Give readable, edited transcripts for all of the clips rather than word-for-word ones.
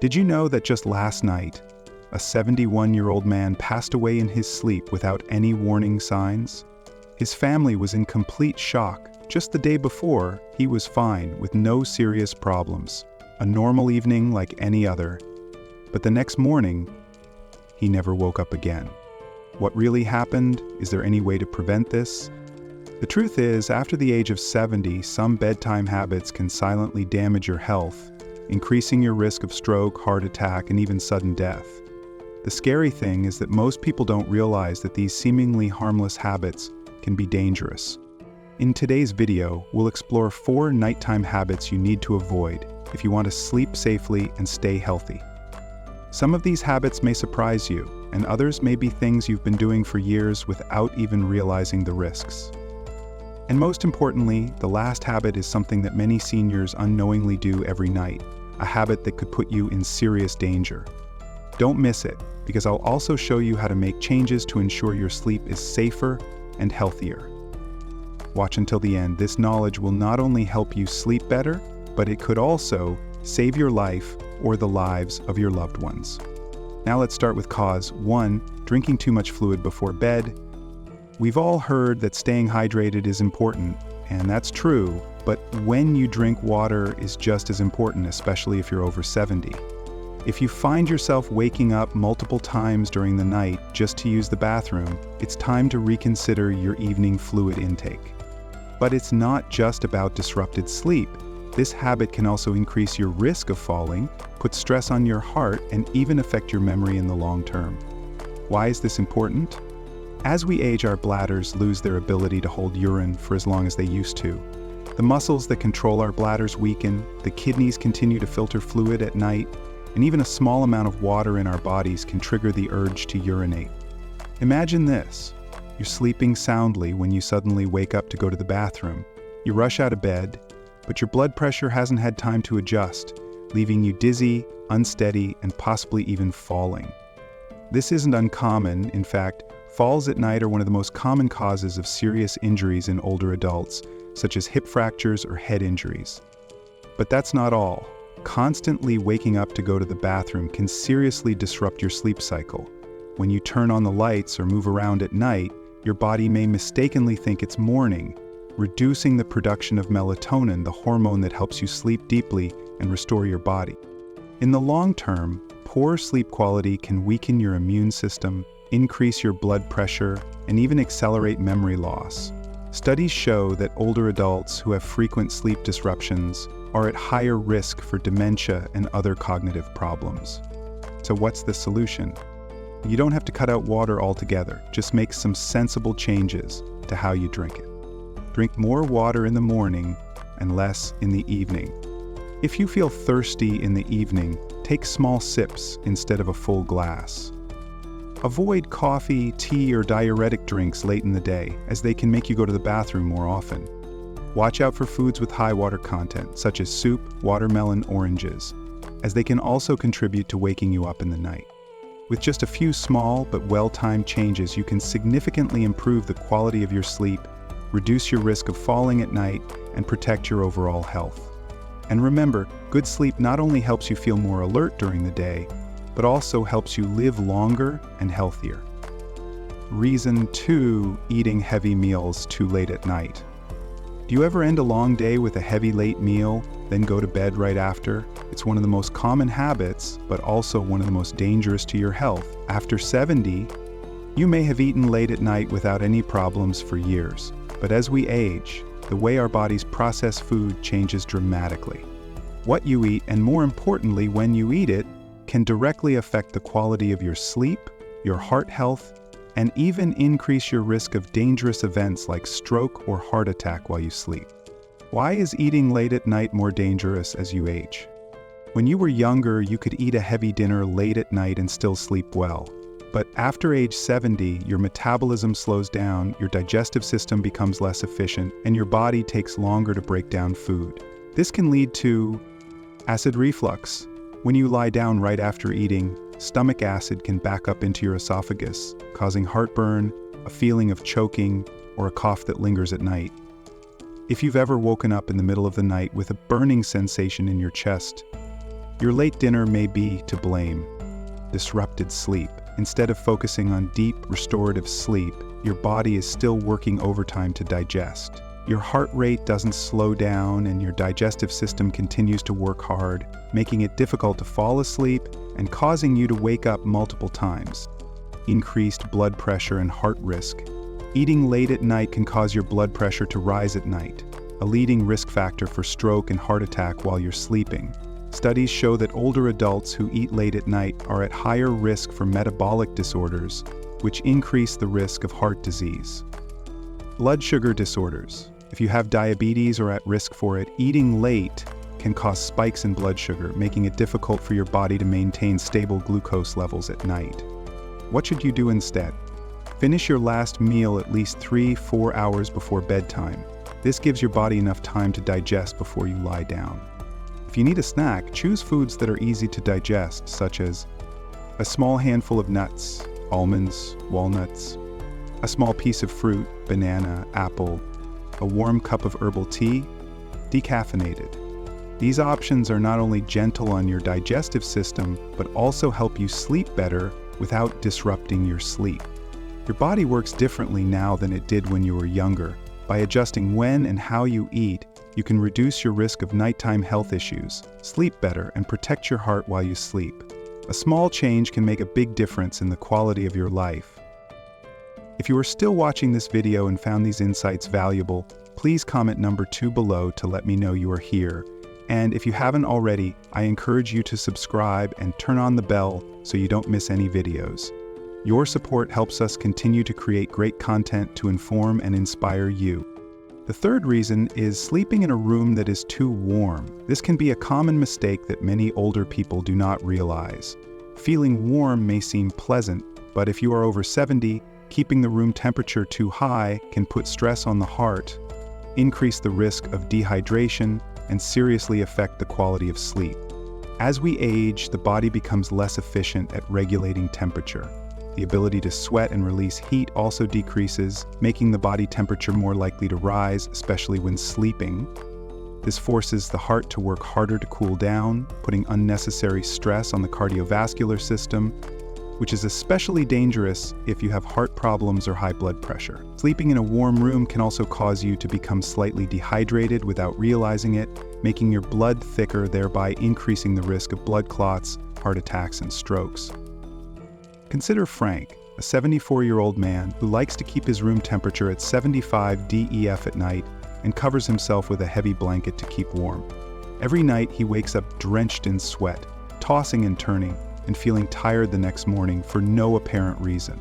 Did you know that just last night, a 71-year-old man passed away in his sleep without any warning signs? His family was in complete shock. Just the day before, he was fine with no serious problems. A normal evening like any other. But the next morning, he never woke up again. What really happened? Is there any way to prevent this? The truth is, after the age of 70, some bedtime habits can silently damage your health, increasing your risk of stroke, heart attack, and even sudden death. The scary thing is that most people don't realize that these seemingly harmless habits can be dangerous. In today's video, we'll explore 4 nighttime habits you need to avoid if you want to sleep safely and stay healthy. Some of these habits may surprise you, and others may be things you've been doing for years without even realizing the risks. And most importantly, the last habit is something that many seniors unknowingly do every night, a habit that could put you in serious danger. Don't miss it, because I'll also show you how to make changes to ensure your sleep is safer and healthier. Watch until the end. This knowledge will not only help you sleep better, but it could also save your life or the lives of your loved ones. Now let's start with cause 1, drinking too much fluid before bed. We've all heard that staying hydrated is important, and that's true, but when you drink water is just as important, especially if you're over 70. If you find yourself waking up multiple times during the night just to use the bathroom, it's time to reconsider your evening fluid intake. But it's not just about disrupted sleep. This habit can also increase your risk of falling, put stress on your heart, and even affect your memory in the long term. Why is this important? As we age, our bladders lose their ability to hold urine for as long as they used to. The muscles that control our bladders weaken, the kidneys continue to filter fluid at night, and even a small amount of water in our bodies can trigger the urge to urinate. Imagine this. You're sleeping soundly when you suddenly wake up to go to the bathroom. You rush out of bed, but your blood pressure hasn't had time to adjust, leaving you dizzy, unsteady, and possibly even falling. This isn't uncommon. In fact, falls at night are one of the most common causes of serious injuries in older adults, such as hip fractures or head injuries. But that's not all. Constantly waking up to go to the bathroom can seriously disrupt your sleep cycle. When you turn on the lights or move around at night, your body may mistakenly think it's morning, reducing the production of melatonin, the hormone that helps you sleep deeply and restore your body. In the long term, poor sleep quality can weaken your immune system, increase your blood pressure, and even accelerate memory loss. Studies show that older adults who have frequent sleep disruptions are at higher risk for dementia and other cognitive problems. So what's the solution? You don't have to cut out water altogether, just make some sensible changes to how you drink it. Drink more water in the morning and less in the evening. If you feel thirsty in the evening, take small sips instead of a full glass. Avoid coffee, tea, or diuretic drinks late in the day, as they can make you go to the bathroom more often. Watch out for foods with high water content, such as soup, watermelon, oranges, as they can also contribute to waking you up in the night. With just a few small but well-timed changes, you can significantly improve the quality of your sleep, reduce your risk of falling at night, and protect your overall health. And remember, good sleep not only helps you feel more alert during the day, but also helps you live longer and healthier. Reason 2, eating heavy meals too late at night. Do you ever end a long day with a heavy late meal, then go to bed right after? It's one of the most common habits, but also one of the most dangerous to your health. After 70, you may have eaten late at night without any problems for years. But as we age, the way our bodies process food changes dramatically. What you eat, and more importantly, when you eat it, can directly affect the quality of your sleep, your heart health, and even increase your risk of dangerous events like stroke or heart attack while you sleep. Why is eating late at night more dangerous as you age? When you were younger, you could eat a heavy dinner late at night and still sleep well. But after age 70, your metabolism slows down, your digestive system becomes less efficient, and your body takes longer to break down food. This can lead to acid reflux. When you lie down right after eating, stomach acid can back up into your esophagus, causing heartburn, a feeling of choking, or a cough that lingers at night. If you've ever woken up in the middle of the night with a burning sensation in your chest, Your late dinner may be to blame. Disrupted sleep. Instead of focusing on deep, restorative sleep, your body is still working overtime to digest. Your heart rate doesn't slow down and your digestive system continues to work hard, making it difficult to fall asleep and causing you to wake up multiple times. Increased blood pressure and heart risk. Eating late at night can cause your blood pressure to rise at night, a leading risk factor for stroke and heart attack while you're sleeping. Studies show that older adults who eat late at night are at higher risk for metabolic disorders, which increase the risk of heart disease. Blood sugar disorders. If you have diabetes or at risk for it, eating late can cause spikes in blood sugar, making it difficult for your body to maintain stable glucose levels at night. What should you do instead? Finish your last meal at least 3-4 hours before bedtime. This gives your body enough time to digest before you lie down. If you need a snack, choose foods that are easy to digest, such as a small handful of nuts, almonds, walnuts, a small piece of fruit, banana, apple, a warm cup of herbal tea, decaffeinated. These options are not only gentle on your digestive system, but also help you sleep better without disrupting your sleep. Your body works differently now than it did when you were younger. By adjusting when and how you eat, you can reduce your risk of nighttime health issues, sleep better, and protect your heart while you sleep. A small change can make a big difference in the quality of your life. If you are still watching this video and found these insights valuable, please comment number 2 below to let me know you are here. And if you haven't already, I encourage you to subscribe and turn on the bell so you don't miss any videos. Your support helps us continue to create great content to inform and inspire you. The third reason is sleeping in a room that is too warm. This can be a common mistake that many older people do not realize. Feeling warm may seem pleasant, but if you are over 70, keeping the room temperature too high can put stress on the heart, increase the risk of dehydration, and seriously affect the quality of sleep. As we age, the body becomes less efficient at regulating temperature. The ability to sweat and release heat also decreases, making the body temperature more likely to rise, especially when sleeping. This forces the heart to work harder to cool down, putting unnecessary stress on the cardiovascular system, which is especially dangerous if you have heart problems or high blood pressure. Sleeping in a warm room can also cause you to become slightly dehydrated without realizing it, making your blood thicker, thereby increasing the risk of blood clots, heart attacks, and strokes. Consider Frank, a 74-year-old man who likes to keep his room temperature at 75 DEF at night and covers himself with a heavy blanket to keep warm. Every night he wakes up drenched in sweat, tossing and turning, and feeling tired the next morning for no apparent reason.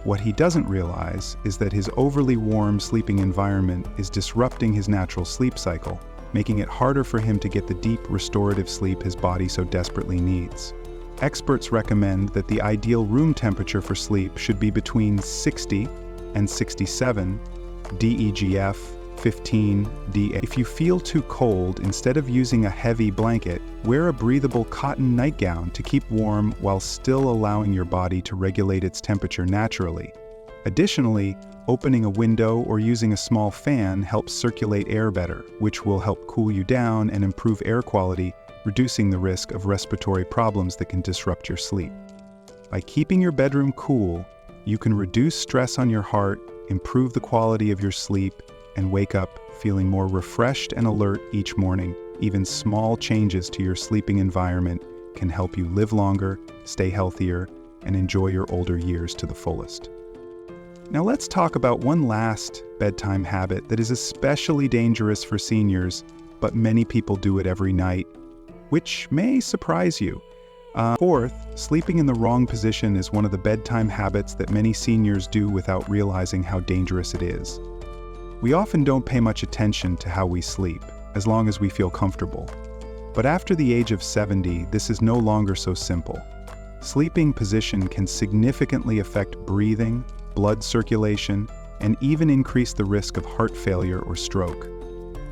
What he doesn't realize is that his overly warm sleeping environment is disrupting his natural sleep cycle, making it harder for him to get the deep restorative sleep his body so desperately needs. Experts recommend that the ideal room temperature for sleep should be between 60 and 67 DEGF 15 DA. If you feel too cold, instead of using a heavy blanket, wear a breathable cotton nightgown to keep warm while still allowing your body to regulate its temperature naturally. Additionally, opening a window or using a small fan helps circulate air better, which will help cool you down and improve air quality, reducing the risk of respiratory problems that can disrupt your sleep. By keeping your bedroom cool, you can reduce stress on your heart, improve the quality of your sleep, and wake up feeling more refreshed and alert each morning. Even small changes to your sleeping environment can help you live longer, stay healthier, and enjoy your older years to the fullest. Now let's talk about one last bedtime habit that is especially dangerous for seniors, but many people do it every night, which may surprise you. Fourth, sleeping in the wrong position is one of the bedtime habits that many seniors do without realizing how dangerous it is. We often don't pay much attention to how we sleep, as long as we feel comfortable. But after the age of 70, this is no longer so simple. Sleeping position can significantly affect breathing, blood circulation, and even increase the risk of heart failure or stroke.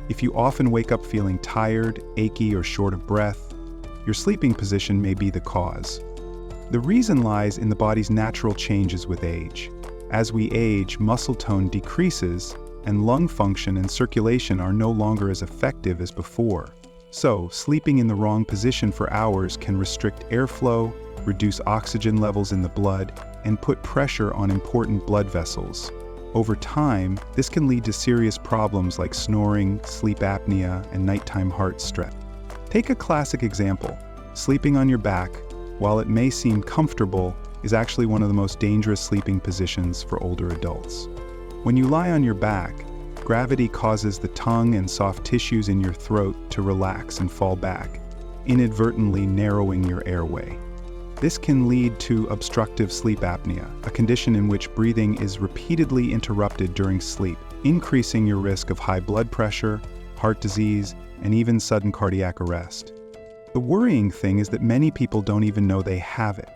If you often wake up feeling tired, achy, or short of breath, your sleeping position may be the cause. The reason lies in the body's natural changes with age. As we age, muscle tone decreases, and lung function and circulation are no longer as effective as before. So, sleeping in the wrong position for hours can restrict airflow, reduce oxygen levels in the blood, and put pressure on important blood vessels. Over time, this can lead to serious problems like snoring, sleep apnea, and nighttime heart stress. Take a classic example. Sleeping on your back, while it may seem comfortable, is actually one of the most dangerous sleeping positions for older adults. When you lie on your back, gravity causes the tongue and soft tissues in your throat to relax and fall back, inadvertently narrowing your airway. This can lead to obstructive sleep apnea, a condition in which breathing is repeatedly interrupted during sleep, increasing your risk of high blood pressure, heart disease, and even sudden cardiac arrest. The worrying thing is that many people don't even know they have it.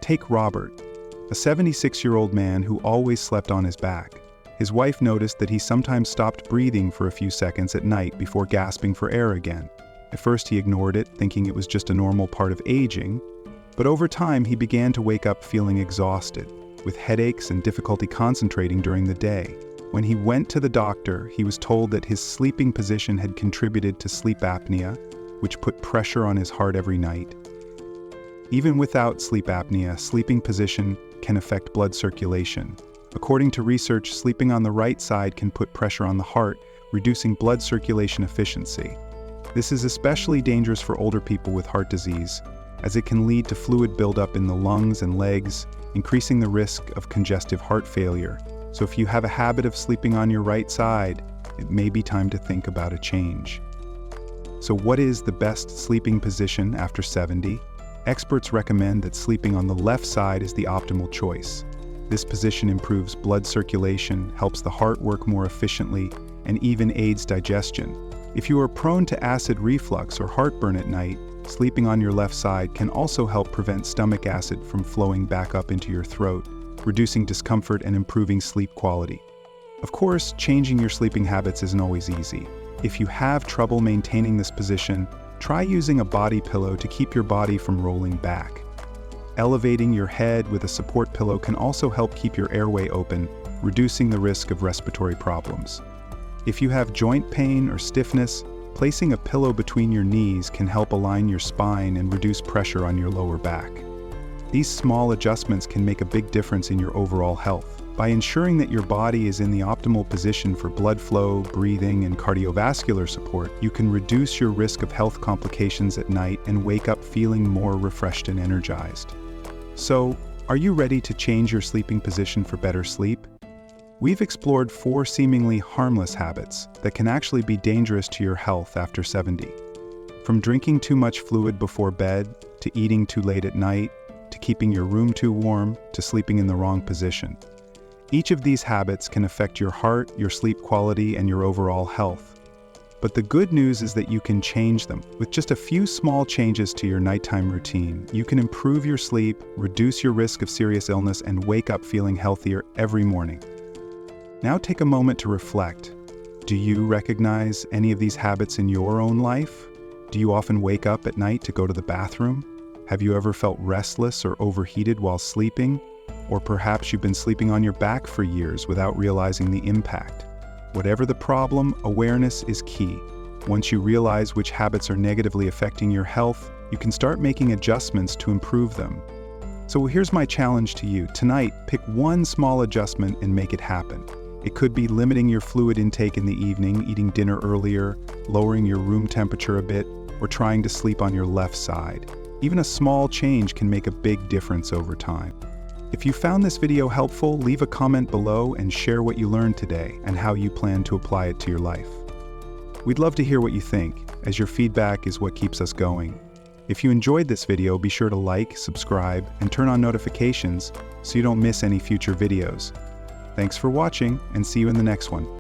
Take Robert, a 76-year-old man who always slept on his back. His wife noticed that he sometimes stopped breathing for a few seconds at night before gasping for air again. At first he ignored it, thinking it was just a normal part of aging, but over time he began to wake up feeling exhausted, with headaches and difficulty concentrating during the day. When he went to the doctor, he was told that his sleeping position had contributed to sleep apnea, which put pressure on his heart every night. Even without sleep apnea, sleeping position can affect blood circulation. According to research, sleeping on the right side can put pressure on the heart, reducing blood circulation efficiency. This is especially dangerous for older people with heart disease, as it can lead to fluid buildup in the lungs and legs, increasing the risk of congestive heart failure. So if you have a habit of sleeping on your right side, it may be time to think about a change. So what is the best sleeping position after 70? Experts recommend that sleeping on the left side is the optimal choice. This position improves blood circulation, helps the heart work more efficiently, and even aids digestion. If you are prone to acid reflux or heartburn at night, sleeping on your left side can also help prevent stomach acid from flowing back up into your throat, reducing discomfort and improving sleep quality. Of course, changing your sleeping habits isn't always easy. If you have trouble maintaining this position, try using a body pillow to keep your body from rolling back. Elevating your head with a support pillow can also help keep your airway open, reducing the risk of respiratory problems. If you have joint pain or stiffness, placing a pillow between your knees can help align your spine and reduce pressure on your lower back. These small adjustments can make a big difference in your overall health. By ensuring that your body is in the optimal position for blood flow, breathing, and cardiovascular support, you can reduce your risk of health complications at night and wake up feeling more refreshed and energized. So, are you ready to change your sleeping position for better sleep? We've explored 4 seemingly harmless habits that can actually be dangerous to your health after 70. From drinking too much fluid before bed, to eating too late at night, to keeping your room too warm, to sleeping in the wrong position. Each of these habits can affect your heart, your sleep quality, and your overall health. But the good news is that you can change them. With just a few small changes to your nighttime routine, you can improve your sleep, reduce your risk of serious illness, and wake up feeling healthier every morning. Now take a moment to reflect. Do you recognize any of these habits in your own life? Do you often wake up at night to go to the bathroom? Have you ever felt restless or overheated while sleeping? Or perhaps you've been sleeping on your back for years without realizing the impact. Whatever the problem, awareness is key. Once you realize which habits are negatively affecting your health, you can start making adjustments to improve them. So here's my challenge to you. Tonight, pick one small adjustment and make it happen. It could be limiting your fluid intake in the evening, eating dinner earlier, lowering your room temperature a bit, or trying to sleep on your left side. Even a small change can make a big difference over time. If you found this video helpful, leave a comment below and share what you learned today and how you plan to apply it to your life. We'd love to hear what you think, as your feedback is what keeps us going. If you enjoyed this video, be sure to like, subscribe, and turn on notifications so you don't miss any future videos. Thanks for watching, and see you in the next one.